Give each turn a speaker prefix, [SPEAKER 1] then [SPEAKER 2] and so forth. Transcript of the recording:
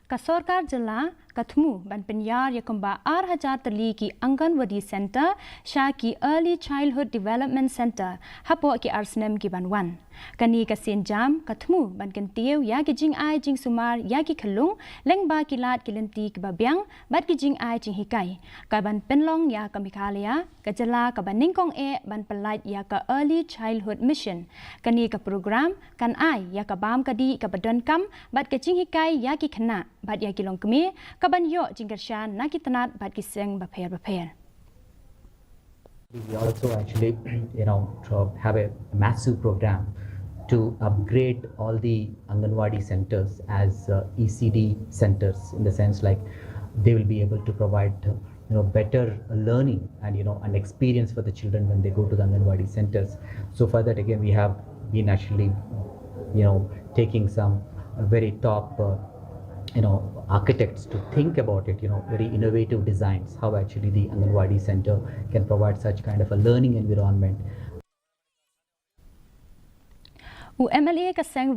[SPEAKER 1] Kasorkar jala katmu Jingpyniar yakumba 8,000 tali ki Anganwadi Center sha ki Early Childhood Development Center hapo ki arsnem ki banwan. Kani kasin jam katmu Jingpyniar ya ki jing ai jing sumar ya ki khalung lengba ki lat ki lenti ki babyang bat ki jing ai jing hikai. Ka ban penlong ya ka mikhalia ka jala ka ban ningkong ban pelait ya ka Early Childhood Mission. Kani ka program kan ai ya ka bam kadi ka badon kam bat ka jing hikai ya ki khana bat ya ki long kemi kaban yo jingkershan nakitanat bat ki seng baper.
[SPEAKER 2] We also actually, have a massive program to upgrade all the Anganwadi centers as ECD centers, in the sense like they will be able to provide better learning and an experience for the children when they go to the Anganwadi centers. So for that, again, we have been actually taking some very top architects to think about it, very innovative designs, how actually the Anganwadi center can provide such kind of a learning environment.
[SPEAKER 1] U MLA ka seng